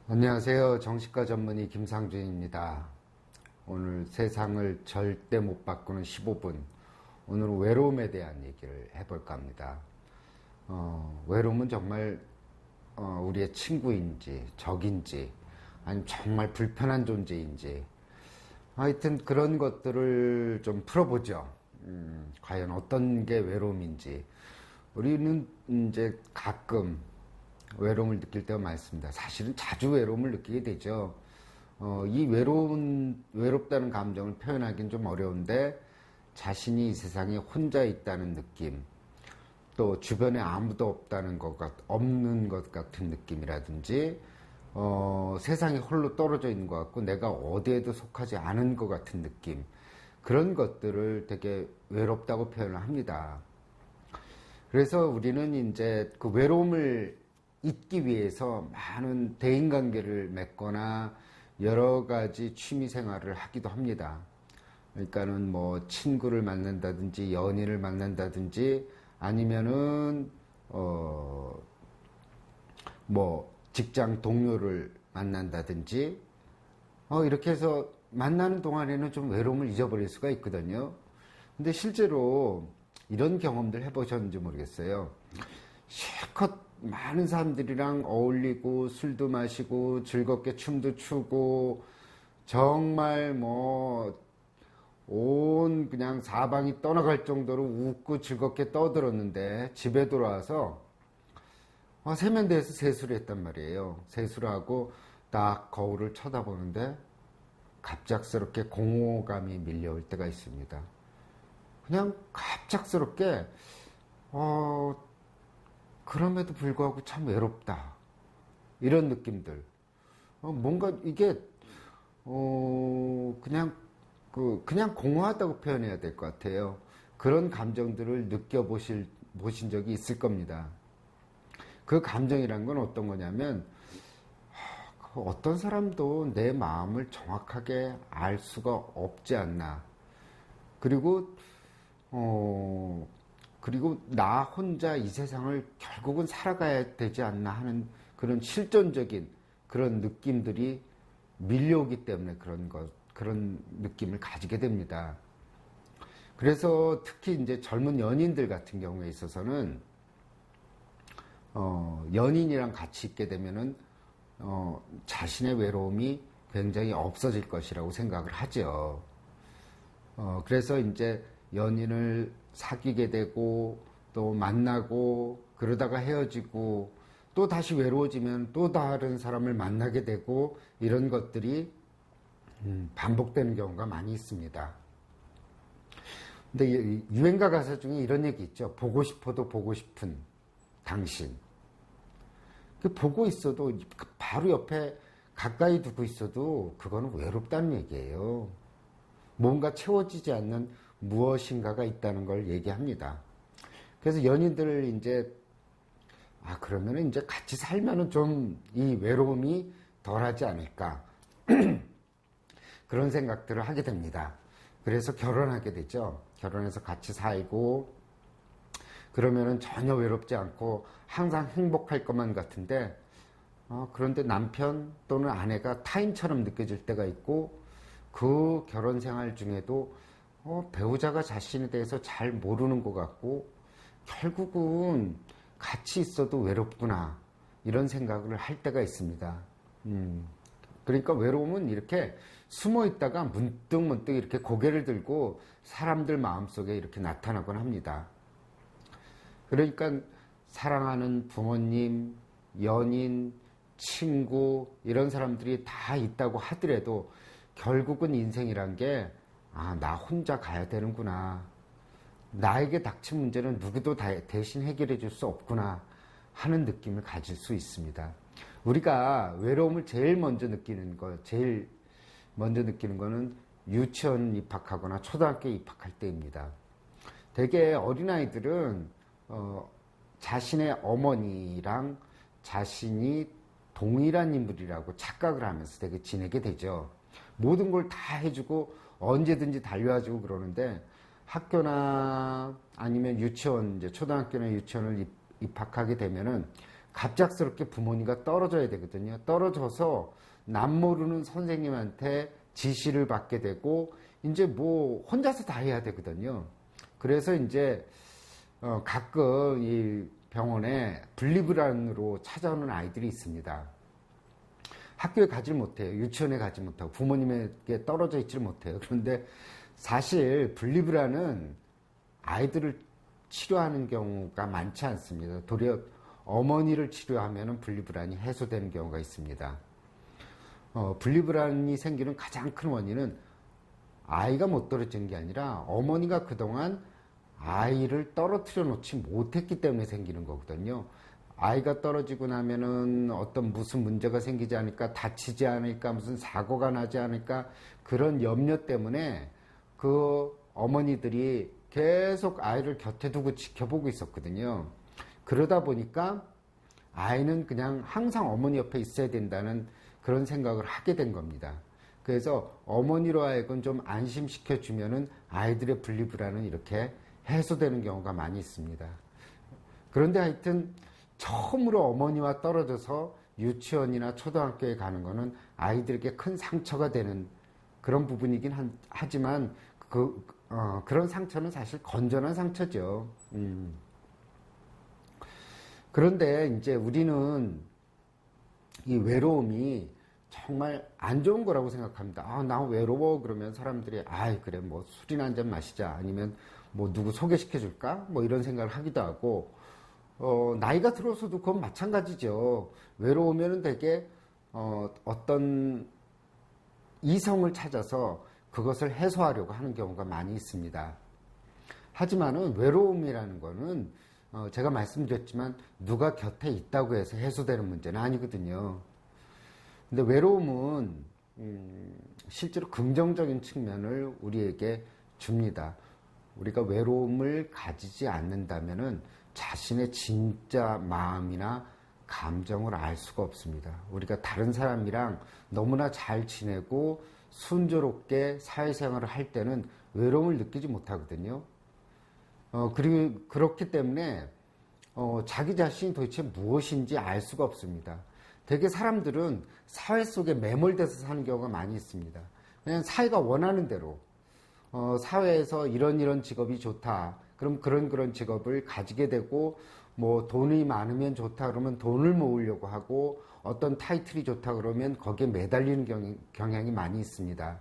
안녕하세요. 정신과 전문의 김상준입니다. 오늘 세상을 절대 못 바꾸는 15분. 오늘은 외로움에 대한 얘기를 해볼까 합니다. 외로움은 정말 우리의 친구인지 적인지 아니면 정말 불편한 존재인지 하여튼 그런 것들을 좀 풀어보죠. 과연 어떤 게 외로움인지. 우리는 이제 가끔 외로움을 느낄 때가 많습니다. 사실은 자주 외로움을 느끼게 되죠. 이 외롭다는 감정을 표현하기는 좀 어려운데, 자신이 이 세상에 혼자 있다는 느낌, 또 주변에 아무도 없는 것 같은 느낌이라든지, 세상에 홀로 떨어져 있는 것 같고, 내가 어디에도 속하지 않은 것 같은 느낌, 그런 것들을 되게 외롭다고 표현을 합니다. 그래서 우리는 이제 그 외로움을 잊기 위해서 많은 대인관계를 맺거나 여러 가지 취미 생활을 하기도 합니다. 그러니까는 뭐 친구를 만난다든지 연인을 만난다든지 아니면은 뭐 직장 동료를 만난다든지 이렇게 해서 만나는 동안에는 좀 외로움을 잊어버릴 수가 있거든요. 근데 실제로 이런 경험들 해보셨는지 모르겠어요. 실컷 많은 사람들이랑 어울리고 술도 마시고 즐겁게 춤도 추고 정말 뭐 온 그냥 사방이 떠나갈 정도로 웃고 즐겁게 떠들었는데 집에 돌아와서 세면대에서 세수를 했단 말이에요. 세수를 하고 딱 거울을 쳐다보는데 갑작스럽게 공허감이 밀려올 때가 있습니다. 그냥 갑작스럽게 그럼에도 불구하고 참 외롭다. 이런 느낌들. 뭔가 이게, 그냥 공허하다고 표현해야 될 것 같아요. 그런 감정들을 보신 적이 있을 겁니다. 그 감정이란 건 어떤 거냐면, 어떤 사람도 내 마음을 정확하게 알 수가 없지 않나. 그리고, 나 혼자 이 세상을 결국은 살아가야 되지 않나 하는 그런 실존적인 그런 느낌들이 밀려오기 때문에 그런 느낌을 가지게 됩니다. 그래서 특히 이제 젊은 연인들 같은 경우에 있어서는, 연인이랑 같이 있게 되면은, 자신의 외로움이 굉장히 없어질 것이라고 생각을 하죠. 그래서 이제 연인을 사귀게 되고 또 만나고 그러다가 헤어지고 또 다시 외로워지면 또 다른 사람을 만나게 되고 이런 것들이 반복되는 경우가 많이 있습니다. 근데 유행가 가사 중에 이런 얘기 있죠. 보고 싶어도 보고 싶은 당신. 보고 있어도 바로 옆에 가까이 두고 있어도 그거는 외롭다는 얘기예요. 뭔가 채워지지 않는 무엇인가가 있다는 걸 얘기합니다. 그래서 연인들을 이제 그러면 이제 같이 살면은 좀 이 외로움이 덜하지 않을까 그런 생각들을 하게 됩니다. 그래서 결혼하게 되죠. 결혼해서 같이 살고 그러면은 전혀 외롭지 않고 항상 행복할 것만 같은데 그런데 남편 또는 아내가 타인처럼 느껴질 때가 있고 그 결혼 생활 중에도 배우자가 자신에 대해서 잘 모르는 것 같고 결국은 같이 있어도 외롭구나 이런 생각을 할 때가 있습니다. 그러니까 외로움은 이렇게 숨어 있다가 문득 이렇게 고개를 들고 사람들 마음속에 이렇게 나타나곤 합니다. 그러니까 사랑하는 부모님, 연인, 친구 이런 사람들이 다 있다고 하더라도 결국은 인생이란 게 나 혼자 가야 되는구나. 나에게 닥친 문제는 누구도 대신 해결해 줄 수 없구나 하는 느낌을 가질 수 있습니다. 우리가 외로움을 제일 먼저 느끼는 거는 유치원 입학하거나 초등학교 입학할 때입니다. 되게 어린아이들은 자신의 어머니랑 자신이 동일한 인물이라고 착각을 하면서 되게 지내게 되죠. 모든 걸 다 해주고 언제든지 달려와주고 그러는데 학교나 아니면 유치원, 이제 초등학교나 유치원을 입학하게 되면은 갑작스럽게 부모님과 떨어져야 되거든요. 떨어져서 남 모르는 선생님한테 지시를 받게 되고 이제 뭐 혼자서 다 해야 되거든요. 그래서 이제 가끔 이 병원에 분리불안으로 찾아오는 아이들이 있습니다. 학교에 가지 못해요. 유치원에 가지 못하고 부모님에게 떨어져 있지 못해요. 그런데 사실 분리불안은 아이들을 치료하는 경우가 많지 않습니다. 도리어 어머니를 치료하면 분리불안이 해소되는 경우가 있습니다. 분리불안이 생기는 가장 큰 원인은 아이가 못 떨어지는 게 아니라 어머니가 그동안 아이를 떨어뜨려 놓지 못했기 때문에 생기는 거거든요. 아이가 떨어지고 나면은 어떤 무슨 문제가 생기지 않을까, 다치지 않을까, 무슨 사고가 나지 않을까, 그런 염려 때문에 그 어머니들이 계속 아이를 곁에 두고 지켜보고 있었거든요. 그러다 보니까 아이는 그냥 항상 어머니 옆에 있어야 된다는 그런 생각을 하게 된 겁니다. 그래서 어머니로 하여금 좀 안심시켜 주면은 아이들의 분리불안은 이렇게 해소되는 경우가 많이 있습니다. 그런데 하여튼 처음으로 어머니와 떨어져서 유치원이나 초등학교에 가는 거는 아이들에게 큰 상처가 되는 그런 부분이긴 하지만 그런 상처는 사실 건전한 상처죠. 그런데 이제 우리는 이 외로움이 정말 안 좋은 거라고 생각합니다. 나 외로워. 그러면 사람들이, 그래, 뭐 술이나 한잔 마시자. 아니면 뭐 누구 소개시켜 줄까? 뭐 이런 생각을 하기도 하고, 나이가 들어서도 그건 마찬가지죠. 외로우면은 되게, 어떤 이성을 찾아서 그것을 해소하려고 하는 경우가 많이 있습니다. 하지만은 외로움이라는 거는, 제가 말씀드렸지만 누가 곁에 있다고 해서 해소되는 문제는 아니거든요. 근데 외로움은 실제로 긍정적인 측면을 우리에게 줍니다. 우리가 외로움을 가지지 않는다면은 자신의 진짜 마음이나 감정을 알 수가 없습니다. 우리가 다른 사람이랑 너무나 잘 지내고 순조롭게 사회생활을 할 때는 외로움을 느끼지 못하거든요. 그리고 그렇기 때문에 자기 자신이 도대체 무엇인지 알 수가 없습니다. 되게 사람들은 사회 속에 매몰돼서 사는 경우가 많이 있습니다. 그냥 사회가 원하는 대로 사회에서 이런 직업이 좋다. 그럼 그런 직업을 가지게 되고 뭐 돈이 많으면 좋다 그러면 돈을 모으려고 하고 어떤 타이틀이 좋다 그러면 거기에 매달리는 경향이 많이 있습니다.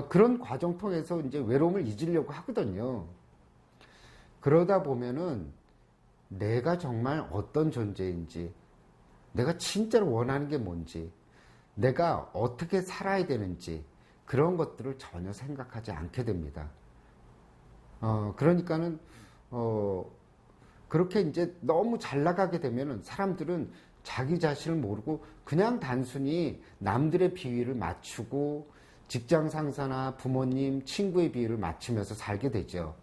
그런 과정 통해서 이제 외로움을 잊으려고 하거든요. 그러다 보면은 내가 정말 어떤 존재인지, 내가 진짜로 원하는 게 뭔지, 내가 어떻게 살아야 되는지 그런 것들을 전혀 생각하지 않게 됩니다. 그러니까는 그렇게 이제 너무 잘 나가게 되면은 사람들은 자기 자신을 모르고 그냥 단순히 남들의 비위를 맞추고 직장 상사나 부모님, 친구의 비위를 맞추면서 살게 되죠.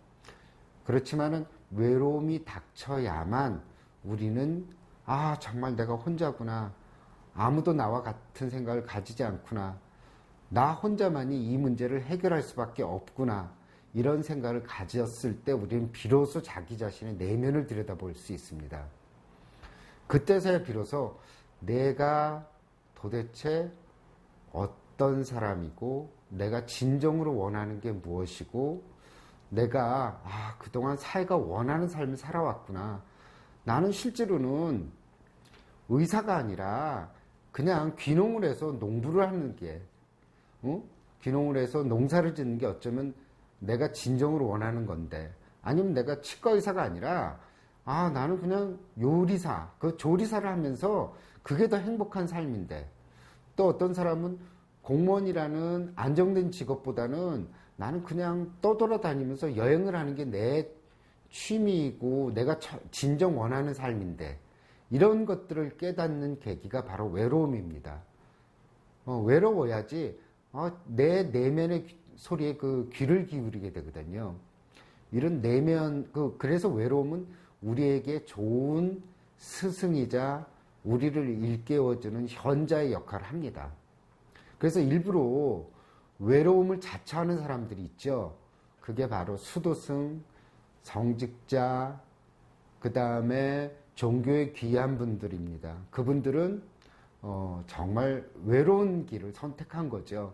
그렇지만은 외로움이 닥쳐야만 우리는 정말 내가 혼자구나. 아무도 나와 같은 생각을 가지지 않구나. 나 혼자만이 이 문제를 해결할 수밖에 없구나. 이런 생각을 가졌을 때 우리는 비로소 자기 자신의 내면을 들여다볼 수 있습니다. 그때서야 비로소 내가 도대체 어떤 사람이고 내가 진정으로 원하는 게 무엇이고 내가 그동안 사회가 원하는 삶을 살아왔구나. 나는 실제로는 의사가 아니라 그냥 귀농을 해서 농부를 하는 게 귀농을 해서 농사를 짓는 게 어쩌면 내가 진정으로 원하는 건데, 아니면 내가 치과 의사가 아니라 나는 그냥 요리사, 그 조리사를 하면서 그게 더 행복한 삶인데, 또 어떤 사람은 공무원이라는 안정된 직업보다는 나는 그냥 떠돌아다니면서 여행을 하는 게 내 취미이고 내가 진정 원하는 삶인데, 이런 것들을 깨닫는 계기가 바로 외로움입니다. 외로워야지 내 내면의 소리에 그 귀를 기울이게 되거든요. 이런 내면, 그래서 외로움은 우리에게 좋은 스승이자 우리를 일깨워주는 현자의 역할을 합니다. 그래서 일부러 외로움을 자처하는 사람들이 있죠. 그게 바로 수도승, 성직자, 그 다음에 종교에 귀한 분들입니다. 그분들은 정말 외로운 길을 선택한 거죠.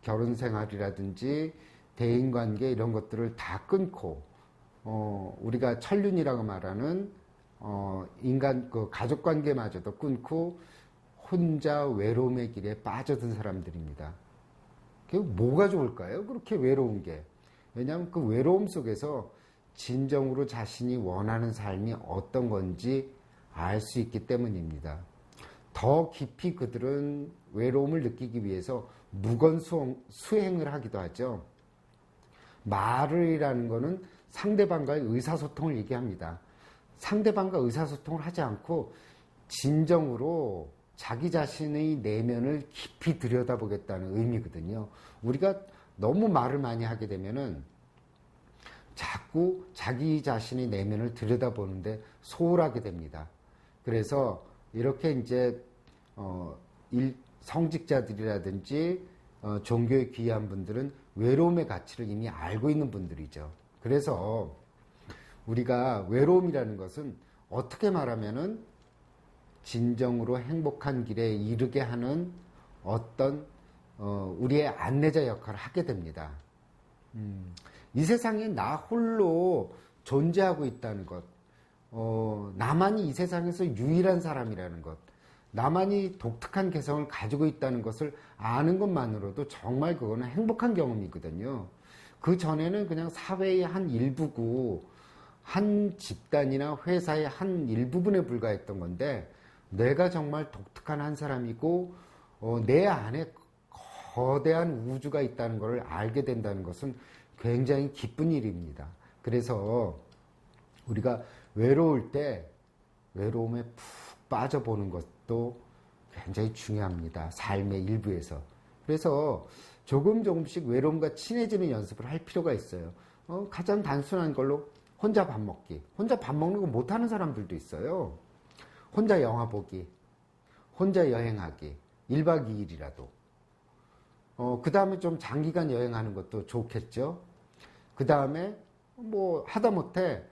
결혼 생활이라든지 대인관계 이런 것들을 다 끊고 우리가 천륜이라고 말하는 인간 그 가족관계마저도 끊고 혼자 외로움의 길에 빠져든 사람들입니다. 그게 뭐가 좋을까요? 그렇게 외로운 게. 왜냐하면 그 외로움 속에서 진정으로 자신이 원하는 삶이 어떤 건지 알 수 있기 때문입니다. 더 깊이 그들은 외로움을 느끼기 위해서 무건 수행을 하기도 하죠. 말이라는 거는 상대방과의 의사소통을 얘기합니다. 상대방과 의사소통을 하지 않고 진정으로 자기 자신의 내면을 깊이 들여다보겠다는 의미거든요. 우리가 너무 말을 많이 하게 되면은 자꾸 자기 자신의 내면을 들여다보는데 소홀하게 됩니다. 그래서 이렇게 이제 성직자들이라든지 종교에 귀한 분들은 외로움의 가치를 이미 알고 있는 분들이죠. 그래서 우리가 외로움이라는 것은 어떻게 말하면은 진정으로 행복한 길에 이르게 하는 어떤 우리의 안내자 역할을 하게 됩니다. 이 세상에 나 홀로 존재하고 있다는 것, 나만이 이 세상에서 유일한 사람이라는 것, 나만이 독특한 개성을 가지고 있다는 것을 아는 것만으로도 정말 그거는 행복한 경험이거든요. 그 전에는 그냥 사회의 한 일부고 한 집단이나 회사의 한 일부분에 불과했던 건데 내가 정말 독특한 한 사람이고 내 안에 거대한 우주가 있다는 것을 알게 된다는 것은 굉장히 기쁜 일입니다. 그래서 우리가 외로울 때 외로움에 푹 빠져보는 것도 굉장히 중요합니다. 삶의 일부에서. 그래서 조금씩 외로움과 친해지는 연습을 할 필요가 있어요. 가장 단순한 걸로 혼자 밥 먹기. 혼자 밥 먹는 거 못하는 사람들도 있어요. 혼자 영화 보기, 혼자 여행하기, 1박 2일이라도. 그 다음에 좀 장기간 여행하는 것도 좋겠죠. 그 다음에 뭐 하다못해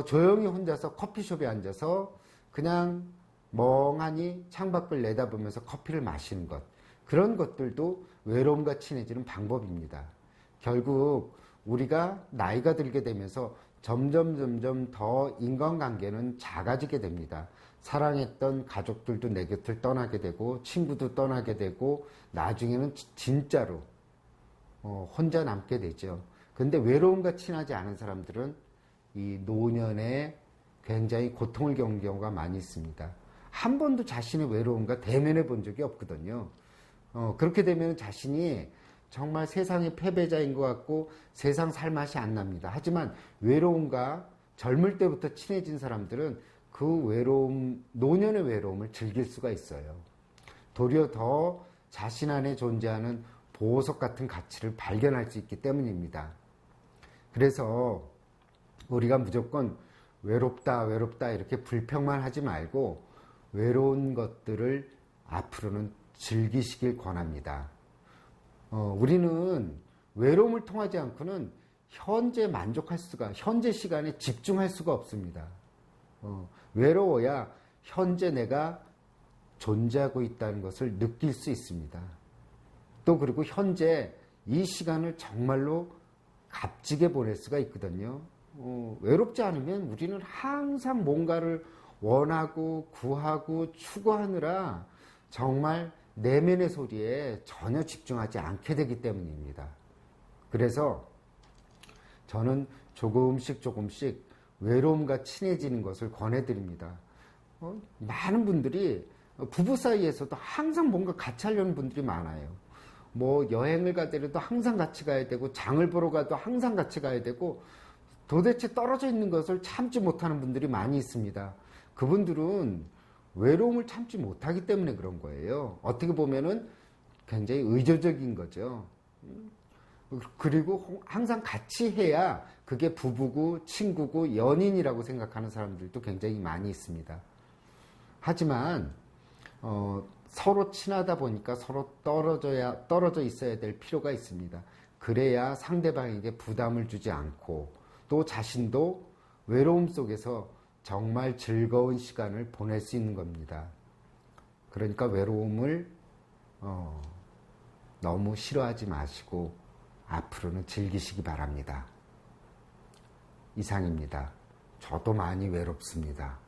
조용히 혼자서 커피숍에 앉아서 그냥 멍하니 창밖을 내다보면서 커피를 마시는 것. 그런 것들도 외로움과 친해지는 방법입니다. 결국 우리가 나이가 들게 되면서 점점 더 인간관계는 작아지게 됩니다. 사랑했던 가족들도 내 곁을 떠나게 되고 친구도 떠나게 되고 나중에는 진짜로 혼자 남게 되죠. 근데 외로움과 친하지 않은 사람들은 이 노년에 굉장히 고통을 겪는 경우가 많이 있습니다. 한 번도 자신의 외로움과 대면해 본 적이 없거든요. 그렇게 되면 자신이 정말 세상의 패배자인 것 같고 세상 살 맛이 안 납니다. 하지만 외로움과 젊을 때부터 친해진 사람들은 그 외로움, 노년의 외로움을 즐길 수가 있어요. 도리어 더 자신 안에 존재하는 보석 같은 가치를 발견할 수 있기 때문입니다. 그래서 우리가 무조건 외롭다 이렇게 불평만 하지 말고 외로운 것들을 앞으로는 즐기시길 권합니다. 우리는 외로움을 통하지 않고는 현재 현재 시간에 집중할 수가 없습니다. 외로워야 현재 내가 존재하고 있다는 것을 느낄 수 있습니다. 또 그리고 현재 이 시간을 정말로 값지게 보낼 수가 있거든요. 외롭지 않으면 우리는 항상 뭔가를 원하고 구하고 추구하느라 정말 내면의 소리에 전혀 집중하지 않게 되기 때문입니다. 그래서 저는 조금씩 외로움과 친해지는 것을 권해드립니다. 많은 분들이 부부 사이에서도 항상 뭔가 같이 하려는 분들이 많아요. 뭐 여행을 가더라도 항상 같이 가야 되고 장을 보러 가도 항상 같이 가야 되고 도대체 떨어져 있는 것을 참지 못하는 분들이 많이 있습니다. 그분들은 외로움을 참지 못하기 때문에 그런 거예요. 어떻게 보면은 굉장히 의존적인 거죠. 그리고 항상 같이 해야 그게 부부고 친구고 연인이라고 생각하는 사람들도 굉장히 많이 있습니다. 하지만 서로 친하다 보니까 서로 떨어져 있어야 될 필요가 있습니다. 그래야 상대방에게 부담을 주지 않고 또 자신도 외로움 속에서 정말 즐거운 시간을 보낼 수 있는 겁니다. 그러니까 외로움을 너무 싫어하지 마시고 앞으로는 즐기시기 바랍니다. 이상입니다. 저도 많이 외롭습니다.